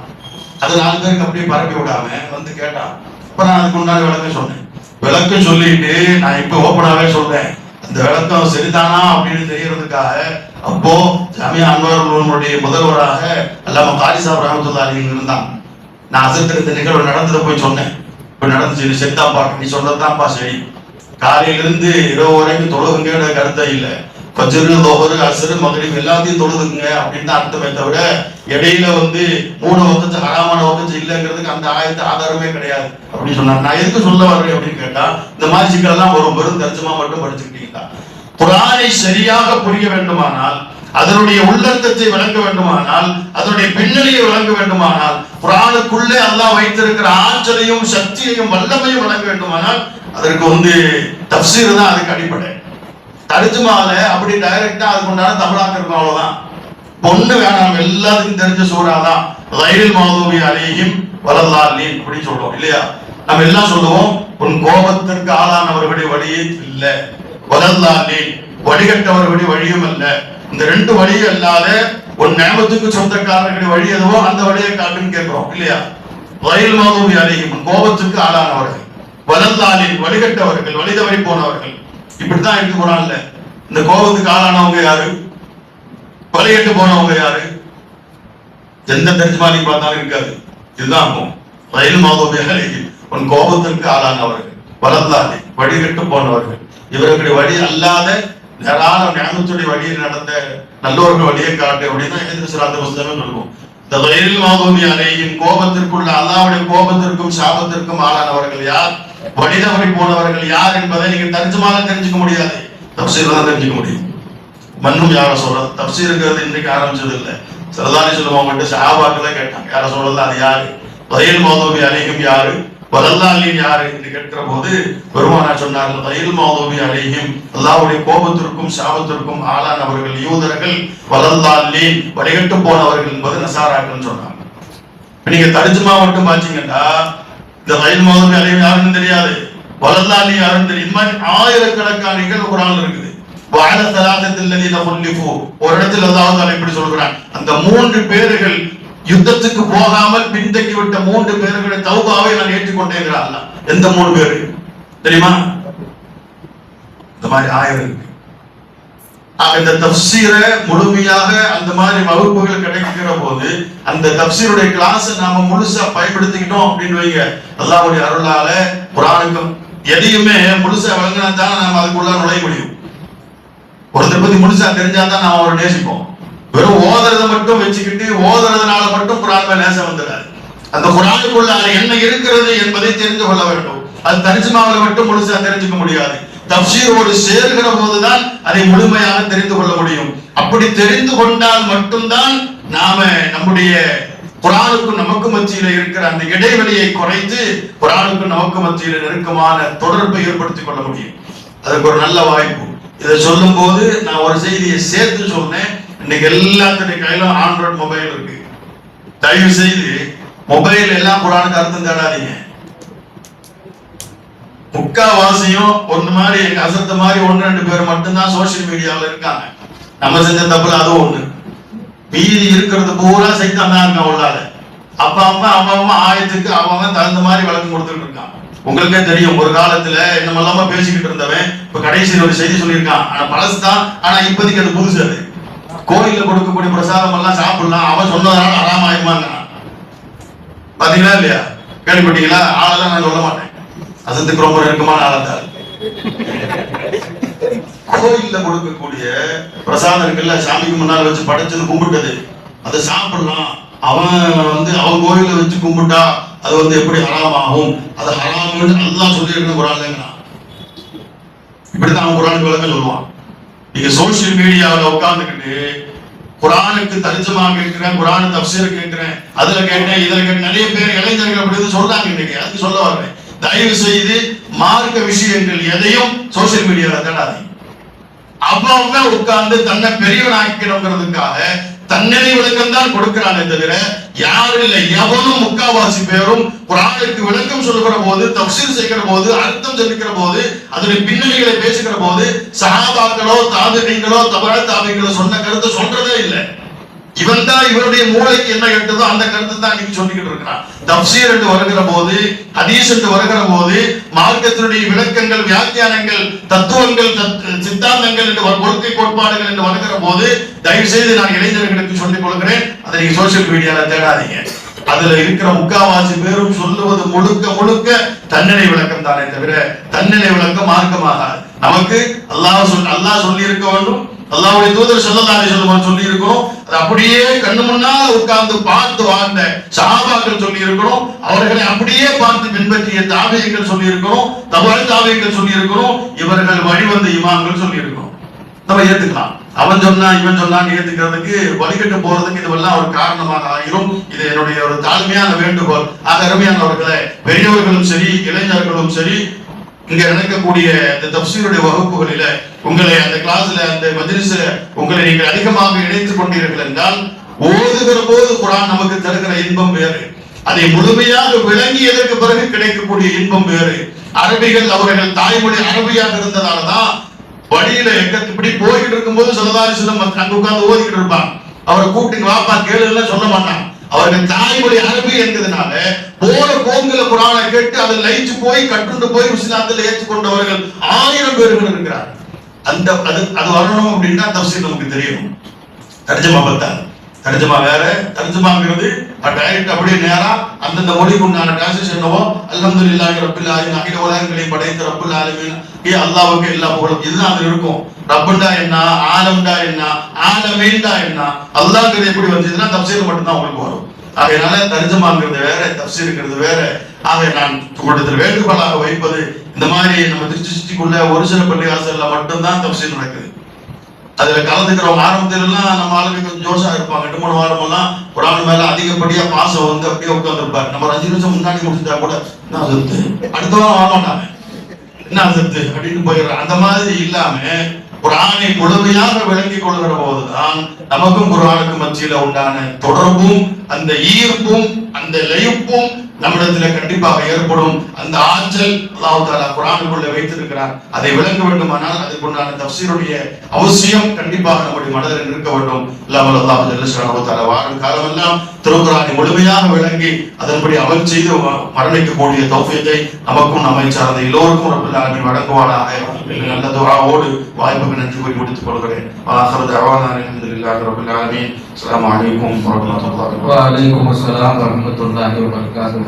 அது 4 பேருக்கு அப்படியே பரப்பி விடாம வந்து கேட்டான். அப்ப நான் அதுக்கு முன்னாடி விளக்கம் சொன்னேன். விளக்கம் சொல்லிட்டு நான் இப்ப ஓப்பனாவே சொல்றேன், அந்த விளக்கம் சரிதானா அப்படின்னு தெரியறதுக்காக அப்போ ஜாமியா அன்வாருல் உலூமுடைய முதல்வராக அல்லாமா காரி சாஹிப் ரஹ்மத்துல்லாஹி அலைஹி இருந்தான். நான் அசத்துக்கு இந்த நிகழ்வு நடந்ததை போய் சொன்னேன். இப்ப நடந்துச்சு, செத்தாப்பா நீ சொன்னதுதான்ப்பா சரி, காலையிலிருந்து இரவு வரைக்கும் தொழுகுங்க கருத்தை இல்லை, ஃபஜ்ர், லுஹர், அஸ்ர், மக்ரிப் எல்லாத்தையும் தொழுதுங்க அப்படின்னு தான் அர்த்தமே தவிர இடையில 3 வகத்து ஹராமான வகத்து இல்லைங்கிறதுக்கு அந்த ஆயத்து ஆதாரமே கிடையாது அப்படின்னு சொன்னாங்க. நான் எதுக்கு சொல்ல வர்றேன் அப்படின்னு கேட்டா இந்த மாதிரி சிக்கல்லாம் ஒரு வெறும் தர்ஜுமா மட்டும் படிச்சுக்கிட்டீங்களா. குர்ஆனை சரியாக புரிய வேண்டுமானால், அதனுடைய உள்ளர்த்தத்தை விளங்க வேண்டுமானால், அதனுடைய பின்னணியை விளங்க வேண்டுமானால், குர்ஆனுக்குள்ளே அல்லாஹ் வைத்திருக்கிற ஆற்றலையும் சக்தியையும் வல்லமையும் விளங்க வேண்டுமானால் அதற்கு தஃப்சீர் தான் அதுக்கு அடிப்படை. தர்ஜுமால அப்படி டைரக்டா அதுக்கு உண்டான தமிழாக்கம் இருக்கும், அவ்வளவுதான். பொண்ணு வேணாம், எல்லாத்துக்கும் தெரிஞ்ச சூறா தான் கைரில் மக்தூபி அலைஹிம் வலல்லாலீன் அப்படி சொல்றோம் இல்லையா. நம்ம எல்லாம் சொல்லுவோம் உன் கோபத்திற்கு ஆளானவர்களுடைய வழியே இல்ல, வலல்லாலீன் வழிகட்டவர்களுடைய வழியும் அல்ல. இந்த 2 வழியும் அல்லாத உன் நியமத்துக்கு சொந்தக்காரர்களுடைய வழி எதுவோ அந்த வழியை காட்டுன்னு கேட்கிறோம் இல்லையா. கைரில் மக்தூபி அலைஹிம் கோபத்துக்கு ஆளானவர்கள், வலல்லாலீன் வழிகட்டவர்கள், வழி தவறி போனவர்கள். இப்படித்தான் இருக்கு குர்ஆன்ல. இந்த கோபத்துக்கு ஆளானவங்க யாரு, வழிகட்டு போனவங்க யாரு, எந்த தர்ஜுமாலையும் பார்த்தாலும் இருக்காது. இதுதான் இருக்கும் கைரில் மக்தூபி அலைஹிம், உன் கோபத்திற்கு ஆளானவர்கள், வலல்லாலீன் வழிகட்டு போனவர்கள். இவர்களுடைய வழி அல்லாத நேரான நியமத்துடைய வழியில் நடந்த நல்லோர்கள் வழியை காட்டு அப்படின்னா எதிர்த்து சிராத்த புஸ்தகம் சொல்லுவோம். இந்த கைரில் மக்தூபி அலைஹிம் கோபத்திற்குள்ள அல்லாஹ்வுடைய கோபத்திற்கும் சாபத்திற்கும் ஆளானவர்கள் யார், வழிதவறி போனவர்கள் யார் என்பதை நீங்க தர்ஜுமால தெரிஞ்சுக்க முடியாது, தஃப்சீர்ல தான் தெரிஞ்சுக்க முடியும். மன்னும் யார சொல்றது, தஃப்சீர்ங்கிறது இன்னைக்கு ஆரம்பிச்சது இல்லை. ஸல்லல்லாஹு அலைஹி வஸல்லம் அவங்கள்ட்ட சஹாபாக்களே கேட்டாங்க, யார சொல்றது அது யாரு, கைரில் மக்தூபி அலைஹிம் யாரு, வலல்லாலீன் யாரு என்று கேட்கிற போது பெருமானார் சொன்னார்கள் கைரில் மக்தூபி அலைஹிம் அல்லாஹ்வுடைய கோபத்திற்கும் சாபத்திற்கும் ஆளானவர்கள் யூதர்கள், வலல்லாலீன் வழிகட்டு போனவர்கள் என்பது நசாராக்கள் சொன்னாங்க. நீங்க தர்ஜுமா மட்டும் பாத்தீங்கன்னா இந்த கைரில் மக்தூபி அலைஹிம் யாருன்னு தெரியாது, வலல்லாலீன் யாருன்னு தெரியும். இந்த மாதிரி ஆயிரக்கணக்கான நிகழ்வு குர்ஆன்ல இருக்குது. வாழ தலாதத்தில்லதீன குல்லிஃபு. ஒரு இடத்தில் அல்லாஹ் தஆலா இப்படி சொல்கிறான், அந்த 3 பேர்கள் யுத்தத்துக்கு போகாமல் பின்தங்கி விட்ட 3 பேர்களுடைய தௌபாவை நான் ஏற்றுக்கொண்டேன் அல்லாஹ். எந்த 3 பேர் தெரியுமா? இந்த மாதிரி ஆயிரம் இருக்கு. இந்த தஃப்சீரை முழுமையாக அந்த மாதிரி வகுப்புகள் கிடைக்கிற போது அந்த தஃப்சீருடைய கிளாஸ் நாம முழுசா பயன்படுத்திக்கிட்டோம் அப்படின்னு வைங்க, அல்லாஹ்வுடைய அருளால குர்ஆனுக்கும் எதையுமே முழுசா வழங்கினா தான் நாம அதுக்குள்ள நுழைய முடியும். ஒருத்தர் பத்தி முழுசா தெரிஞ்சாதான் நாம அவரை நேசிப்போம். வெறும் ஓதுறதை மட்டும் வச்சுக்கிட்டு ஓதுறதுனால மட்டும் குர்ஆன் மேல நேசம் வந்துடாது. அந்த குர்ஆனுக்குள்ள என்ன இருக்கிறது என்பதை தெரிந்து கொள்ள வேண்டும். அது தர்ஜுமாவில் மட்டும் முழுசா தெரிஞ்சுக்க முடியாது. தஃப்சீரோடு சேர்கிற போதுதான் அதை முழுமையாக தெரிந்து கொள்ள முடியும். அப்படி தெரிந்து கொண்டால் மட்டும்தான் நாம நம்முடைய குர்ஆனுக்கும் நமக்கு மத்தியில இருக்கிற அந்த இடைவெளியை குறைத்து குர்ஆனுக்கும் நமக்கு மத்தியில நெருக்கமான தொடர்பை ஏற்படுத்திக் கொள்ள முடியும். அதுக்கு ஒரு நல்ல வாய்ப்பு. இதை சொல்லும் போது நான் ஒரு செய்தியை சேர்த்து சொன்னேன். இன்னைக்கு எல்லாத்துடைய கையிலும் ஆண்ட்ராய்டு மொபைல் இருக்கு. தயவு செய்து மொபைல் எல்லாம் குர்ஆனுக்கு அர்த்தம் தேடாதீங்க. முக்காவாசியும் ஒண்ணு மாதிரி எங்க அசத்த மாதிரி 1-2 பேர் மட்டும்தான் சோசியல் மீடியாவில் இருக்காங்க. நம்ம செஞ்ச தப்புல அது ஒண்ணு. மீதி இருக்கிறது பூரா சைத்தான் தான் இருக்கான் உள்ளாத. அவன் ஆயத்துக்கு அவன் தகுந்த மாதிரி விளக்கம் கொடுத்துட்டு இருக்கான். உங்களுக்கே தெரியும், ஒரு காலத்துல என்னமெல்லாம பேசிக்கிட்டு இருந்தவன் இப்ப கடைசியில் ஒரு செய்தி சொல்லியிருக்கான். ஆனா பழசுதான், ஆனா இப்போதைக்கு அது புதுசு. அது கோயில்ல கொடுக்கக்கூடிய பிரசாதம் எல்லாம் சாப்பிடலாம், அவன் சொன்னதுனால ஆராமாயிருமாங்க. பாத்தீங்களா இல்லையா? கேள்விப்பட்டீங்களா? ஆளெல்லாம் நான் சொல்ல மாட்டேன், அசத்துக்கு ரொம்ப நெருக்கமான ஆளத்தால். கோயில்ல கொடுக்கக்கூடிய பிரசாதங்கள்ல சாமிக்கு முன்னால் வச்சு படைச்சது கும்பிட்டது அதை சாப்பிடலாம். அவன் கோயில வச்சு கும்பிட்டா அது எப்படி ஹராமாகும்? அது ஹராம்னு அல்லாஹ் சொல்லியிருக்கணும் குர்ஆன்லங்கறான். இப்படிதான் அவன் குர்ஆனுக்கு விளக்கம் சொல்லுவான். நீங்க சோசியல் மீடியாவில் உட்கார்ந்துக்கிட்டு குர்ஆனுக்கு தர்ஜுமா கேட்கிறேன், குர்ஆன் தஃப்சீர் கேட்கிறேன், அதுல கேட்டேன் இதுல கேட்டேன், நிறைய பேர் இளைஞர்கள் அப்படி சொல்றாங்க. இன்னைக்கு அதுக்கு சொல்ல வர்றேன், தயவு செய்து மார்க்க விஷயங்கள் எதையும் சோசியல் மீடியாவில் தேடாதீங்க. அவங்க உட்கார்ந்து தன்னை பெரியவனாக்கிறதுக்காக தன்னிலை விளக்கம் தான் கொடுக்கிறானே தவிர யாரும் இல்லை. எவனும் முக்காவாசி பேரும் குர்ஆனுக்கு விளக்கம் சொல்லுகிற போது, தஃப்சீர் செய்கிற போது, அர்த்தம் சொல்லிக்கிற போது, அதனுடைய பின்னணிகளை பேசுகிற போது சஹாபாக்களோ தாபிஈன்களோ தபா தாபிஈன்களோ சொன்ன கருத்தை சொல்றதே இல்லை. இவன் தான் இவருடைய மூளைக்கு என்ன எட்டுதோ அந்த கருத்து தான் இன்னைக்கு சொல்லிக்கிட்டு இருக்கிறான். தஃப்சீர் என்று வருகிற போது, ஹதீஸ் என்று வருகிற போது, மார்க்கத்தினுடைய விளக்கங்கள், வியாக்கியானங்கள், தத்துவங்கள், சித்தாந்தங்கள் என்று கொள்கை கோட்பாடுகள் என்று வருகிற போது தயவு செய்து நான் இளைஞர்களுக்கு சொல்லிக் கொள்கிறேன், அதை நீங்க சோசியல் மீடியால தேடாதீங்க. அதுல இருக்கிற முக்காவாசி பேரும் சொல்லுவது முழுக்க முழுக்க தன்னிலை விளக்கம் தானே தவிர தன்னிலை விளக்கம் மார்க்கமாகாது. நமக்கு அல்லாஹ் சொல்லி இருக்க வேண்டும், அல்லாஹ்வுடைய தூதர் ஸல்லல்லாஹு அலைஹி வஸல்லம் சொல்லி இருக்கணும். அது அப்படியே கண்ணு முன்னால் உட்கார்ந்து பார்த்து வாழ்ந்த சஹாபாக்கள் சொல்லி இருக்கணும். அவர்களை அப்படியே பார்த்து பின்பற்றிய தாபிஈன்கள் சொல்லி இருக்கணும், தபா தாபிஈன்கள் சொல்லி இருக்கணும், இவர்கள் வழிவந்த இமாம்கள் சொல்லி இருக்கணும். நம்ம ஏத்துக்கலாம். அவன் சொன்னா இவன் சொன்னான்னு ஏத்துக்கிறதுக்கு வழிகட்டு போறதுக்கு இதுவெல்லாம் ஒரு காரணமாக ஆகிரும். இது என்னுடைய ஒரு தாழ்மையான வேண்டுகோள். ஆக அருமையானவர்களே, பெரியவர்களும் சரி இளைஞர்களும் சரி, இங்க நடக்கக்கூடிய இந்த தஃப்சீருடைய வகுப்புகளில உங்களை அந்த கிளாஸ்ல அந்த மஜ்லிஸ்ல உங்களை நீங்கள் அதிகமாக இணைத்துக் கொண்டீர்கள் என்றால் ஓதுகிற போது குர்ஆன் நமக்கு தருகிற இன்பம் வேறு, அதை முழுமையாக விளங்கியதற்கு பிறகு கிடைக்கக்கூடிய இன்பம் வேறு. அரபிகள் அவர்கள் தாய்மொழி அரபியாக இருந்ததாலதான் வழியில இப்படி போய்கிட்டு இருக்கும்போது ஸல்லல்லாஹு அலைஹி வஸல்லம் அங்க உட்கார்ந்து ஓதிக்கிட்டு இருப்பாங்க. அவரை கூப்பிட்டு வாப்பா கேளுன்னு சொல்ல மாட்டாங்க. அவர்கள் தாய்மொழி அரபி என்கிறதுனால போற போங்குல குர்ஆனை கேட்டு அதை லயிச்சு போய் கற்றுண்டு போய் இஸ்லாத்தில் ஏற்றுக்கொண்டவர்கள் 1000 பேர்கள் இருக்கிறார்கள். அது வரணும் அப்படின்னா தஃப்சீர் நமக்கு தெரியும். தர்ஜுமா பார்த்தா தர்ஜுமா வேற, தர்ஜுமாங்கிறது டைரக்ட் அப்படியே நேரா அந்தந்த மொழிக்கு உண்டான டிரான்ஸ்லேஷன் என்னவோ அல்ஹம்துலில்லாஹி ரப்பில் ஆலமீன் அகில உலகங்களையும் படைத்த ரப்புல் ஆலமீன் அல்லாஹ்வுக்கு எல்லா புகழும் இதுதான் அது இருக்கும். ரப்புண்டா என்ன, ஆலம்டா என்ன, ஆலமீன்டா என்ன, அல்லாஹ்ங்கிறது எப்படி வந்ததுன்னா தஃப்சீர் மட்டும் தான் உங்களுக்கு வரும். அதனால தர்ஜுமாங்கிறது வேற, தஃப்சீர்ங்கிறது வேற. ஆக நான் உங்களிடத்தில் வேண்டுகோளாக வைப்பது, இந்த மாதிரி நம்ம திருச்சிக்குள்ள ஒரு சில பள்ளிவாசல்ல மட்டும்தான் தஃப்சீர் நடக்குது. அதுல கலந்துக்கிறவங்க ஆரம்பத்துல எல்லாம் நம்ம ஆளுங்க கொஞ்சம் ஜோஷா இருப்பாங்க. 2-3 வாரம் எல்லாம் குர்ஆன் மேல அதிகப்படியா பாசம் வந்து அப்படியே உட்கார்ந்து இருப்பாரு. நம்ம 5 நிமிஷம் முன்னாடி முடிச்சுட்டா கூட என்ன சத்து, அடுத்த வாரம் வரமாட்டாங்க, என்ன சத்து அப்படின்னு போயிடுறாங்க. அந்த மாதிரி இல்லாம குர்ஆனை முழுமையாக விளங்கிக் கொள்கிற போதுதான் நமக்கும் குர்ஆனுக்கும் மத்தியில உண்டான தொடர்பும் அந்த ஈர்ப்பும் அந்த லயிப்பும் நம்மிடத்தில் கண்டிப்பாக ஏற்படும். அந்த ஆற்றல் அல்லாஹ் தஆலா குர்ஆனுக்குள்ள வைத்திருக்கிறார். அதை விளங்க வேண்டுமானால் அதுக்குண்டான தஃசீருடைய அவசியம் கண்டிப்பாக நம்முடைய மனதில் இருக்க வேண்டும். அல்லாஹ் ஜல்ல ஷானஹு தஆலா வாழும் காலமெல்லாம் திருக்குர்ஆனை முழுமையாக விளங்கி அதன்படி அமல் செய்து மரணிக்கக்கூடிய தௌஃபீகை நமக்கும் நம்மை சார்ந்த எல்லோருக்கும் ரப்பல் ஆலமீன் வழங்குவானாக. நல்ல துஆவோடு வாய்ப்புக்கு நன்றி கூறி முடித்துக் கொள்கிறேன். ஆகிரு தஅவானா அல்ஹம்துலில்லாஹி ரப்பில் ஆலமீன். அஸ்ஸலாமு அலைக்கும் வரஹ்மத்துல்லாஹி வ அலைக்கும் அஸ்ஸலாம் வரஹ்மத்துல்லாஹி வபரகாத்துஹு.